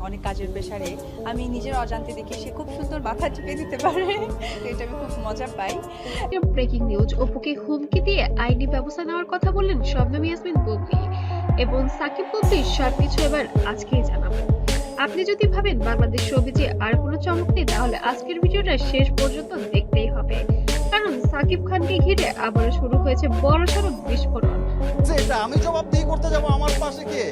অনেক কাজের প্রেশারে আমি নিজের অজান্তে দেখি সে খুব সুন্দর মাথা টিপে দিতে পারে। তো এটা আমি খুব মজা পাই। ব্রেকিং নিউজ, অপুকে হুমকি দিয়ে আইনি ব্যবস্থা নেওয়ার কথা বললেন শবনম ইয়াসমিন বুবলি এবং সাকিব বুবলির সবকিছু এবার আজকেই জানাবো। আপনি যদি ভাবেন বাংলাদেশ শোবিজে আর কোনো চমক নেই, তাহলে আজকের ভিডিওটা শেষ পর্যন্ত দেখতেই হবে, কারণ সাকিব খানকে ঘিরে আবারও শুরু হয়েছে বড়সড় বিস্ফোরণ। এটা আমি জবাবদিহি করতে যাব? আমার পাশে কে?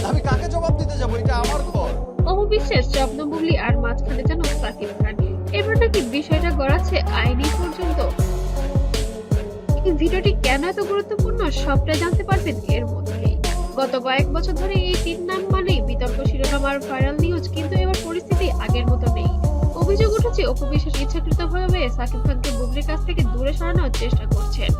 আমি কাকে জবাব দিতে যাব? এটা আমার ঘর। অপু বিশ্বাস, শবনম বুবলি আর মাঝখানে যেন সাকিব খান। এবার নাকি বিষয়টা গড়াচ্ছে আইনি পর্যন্ত। এই ভিডিওটি কেন এত গুরুত্বপূর্ণ সবটা জানতে পারবেন এর মধ্যেই। গত কয়েক বছর ধরে এই তিন নাম মানেই বিতর্ক, শিরোনাম আর ভাইরাল নিউজ, কিন্তু এবার পরিস্থিতি আগের মতো নেই। অভিযোগ উঠেছে অপু বিশ্বাস ইচ্ছাকৃতভাবে সাকিব খানকে বুবলির কাছ থেকে দূরে সরানোর চেষ্টা করছেন।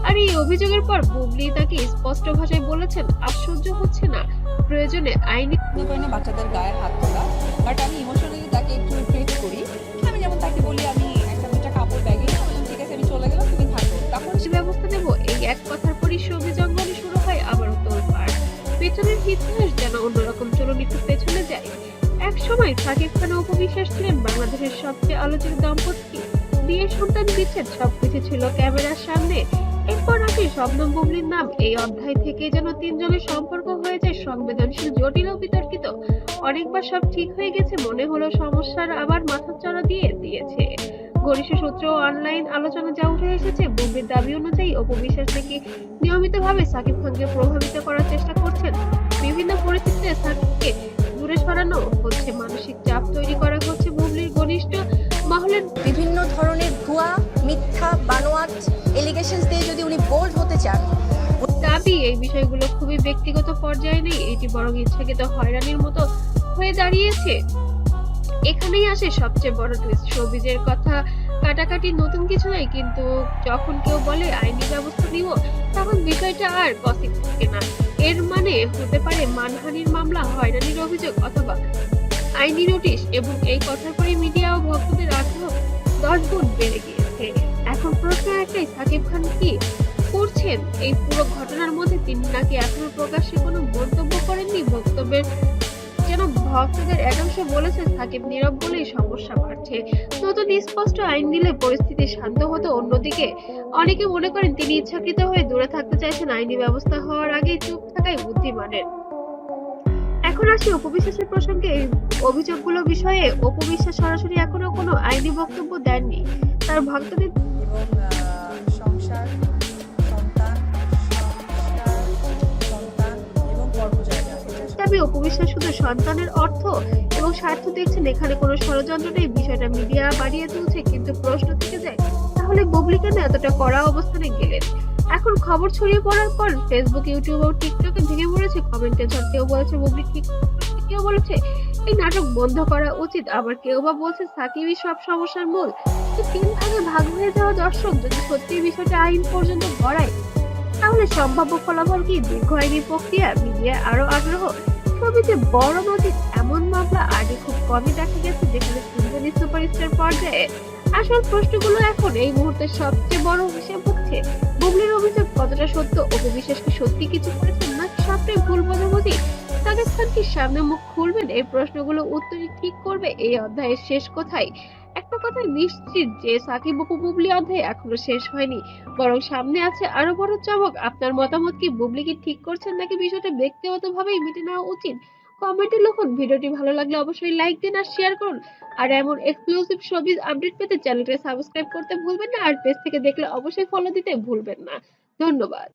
আর এই অভিযোগের পর বুবলি তাকে স্পষ্ট ভাষায় বলেছেন আর সহ্য হচ্ছে না, প্রয়োজনে আইনি মনে করি না বাচ্চাদের গায়ে হাত তোলা, বাট আমি ইমোশনালি তাকে একটু ট্রিট করি। আমি যেমন তাকে বলি আমি একটা দুইটা কাপড় ব্যাগে ঠিক আছে আমি চলে গেলাম, তুমি থাকো, তখন ব্যবস্থা নেব, এই এক কথার পরই সবুজ জঙ্গলে শুরু হয় আবারও তোলপাড়। পেছনের ইতিহাস যেন অন্যরকম চলুন একটু পেছনে যায়। এক সময় সাকিব খান ও অপু বিশ্বাস ছিলেন বাংলাদেশের সবচেয়ে আলোচিত দম্পতি। বিয়ের সন্তান বিচ্ছেদ সবকিছু ছিল ক্যামেরার সামনে। এরপর আসে শবনম বুবলির নাম। এই অধ্যায় থেকে যেন তিনজনের সম্পর্ক হয়ে যায় সংবেদনশীল, জটিল ও বিতর্কিত। অনেকবার সব ঠিক হয়ে গেছে মনে হলো, সমস্যার আবার মাথাচাড়া দিয়ে দিয়েছে ঘনিষ্ঠ সূত্র ও অনলাইন আলোচনা যা উঠে এসেছে। বুবলির দাবি অনুযায়ী অপু বিশ্বাস নাকি নিয়মিতভাবে সাকিব খানকে প্রভাবিত করার চেষ্টা করছেন। বিভিন্ন পরিস্থিতিতে সাকিবকে দূরে সরানো হচ্ছে, মানসিক চাপ তৈরি করা হচ্ছে বুবলির ঘনিষ্ঠ মহলের। বিভিন্ন ধরনের ভুয়া, মিথ্যা, বানোয়াট এলিগেশনস দিয়ে যদি উনি বোল্ড হতে চান। দাবি এই বিষয়গুলো খুবই ব্যক্তিগত পর্যায়ে নেই, এটি বরং ইচ্ছাকৃত হয়রানির মতো হয়ে দাঁড়িয়েছে। এখানেই আসে সবচেয়ে বড় টুইস্ট। শোবিজের কথা কাটাকাটি নতুন কিছু নয়, কিন্তু যখন কেউ বলে আইনি ব্যবস্থা নিব, তখন বিষয়টা আর গসিপ থাকে না। এর মানে হতে পারে মানহানির মামলা, হয়রানির অভিযোগ অথবা আইনি নোটিশ। এবং এই কথার পরে মিডিয়া ও ভক্তদের আগ্রহ 10 গুণ বেড়ে গিয়েছে। এখন প্রশ্ন একটাই, সাকিব খান কি করছেন এই পুরো ঘটনার মধ্যে? তিনি নাকি এখনো প্রকাশ্যে কোনো মন্তব্য করেননি। বক্তব্যের যেন ভক্তদের একাংশ বলেছে সাকিব নীরব বলেই সমস্যা বাড়ছে, নতুন স্পষ্ট আইন দিলে পরিস্থিতি শান্ত হতো। অন্যদিকে অনেকে মনে করেন তিনি ইচ্ছাকৃত হয়ে দূরে থাকতে চাইছেন, আইনি ব্যবস্থা হওয়ার আগে চুপ থাকাই বুদ্ধিমানের। এখন আসি অপু বিশ্বাসের প্রসঙ্গে। এই অভিযোগগুলো বিষয়ে অপু বিশ্বাস সরাসরি এখনো কোনো আইনি বক্তব্য দেননি। তার ভক্তদের এবং সংসার, সন্তান, সন্তান এবং কর্মজায়গা। দাবি অপু বিশ্বাস শুধু সন্তানের অর্থ এবং স্বার্থ দেখছেন, এখানে কোনো ষড়যন্ত্র নেই। বিষয়টা মিডিয়া বাড়িয়ে তুলছে, কিন্তু প্রশ্ন থেকে যায়, তাহলে বুবলি কেন এতটা কড়া অবস্থানে গেলেন? এখন খবর ছড়িয়ে পড়ার পর ফেসবুক, ইউটিউব ও টিকটকে ভেঙে পড়েছে কমেন্টের ঝড়। কেউ বলেছে বুবলি ঠিক করছে, কেউ বলেছে এই নাটক বন্ধ করা উচিত, আবার কেউ বা বলছে সাকিবই সব সমস্যার মূল। তো তিন ভাগে ভাগ হয়ে যাওয়া দর্শক যদি সত্যি বিষয়টা আইন পর্যন্ত গড়ায়, তাহলে সম্ভাব্য ফলাফল কি? দীর্ঘ আইনি প্রক্রিয়া, মিডিয়া আরো আগ্রহ, ছবিতে বড় নদীর এমন মামলা আগে খুব কমই দেখা গেছে, যেখানে তিনজন সুপারস্টার পর্যায়ে। আসল প্রশ্নগুলো এখন এই মুহূর্তে সবচেয়ে বড় হিসেব হচ্ছে বুবলির অভিযোগ কতটা সত্য, অপু বিশ্বাস কি সত্যি কিছু করেছেন নাকি সবটাই ভুল বোঝাবুঝি। সাকিব খান কি সামনে মুখ খুলবেন? এই প্রশ্নগুলো উত্তরই ঠিক করবে এই অধ্যায়ের শেষ কোথায়। একটা কথা নিশ্চিত যে সাকিব অপু বুবলি অধ্যায় এখনো শেষ হয়নি, বরং সামনে আছে আরো বড় চমক। আপনার মতামত কি? বুবলি কি ঠিক করছেন নাকি বিষয়টা ব্যক্তিগতভাবেই মিটে নেওয়া উচিত? কমেন্টে লিখুন। ভিডিওটি ভালো লাগলে অবশ্যই লাইক দিন আর শেয়ার করুন। আর এমন এক্সক্লুসিভ শোবিজ আপডেট পেতে চ্যানেলটা সাবস্ক্রাইব করতে ভুলবেন না, আর পেজ থেকে দেখলে অবশ্যই ফলো দিতে ভুলবেন না। ধন্যবাদ।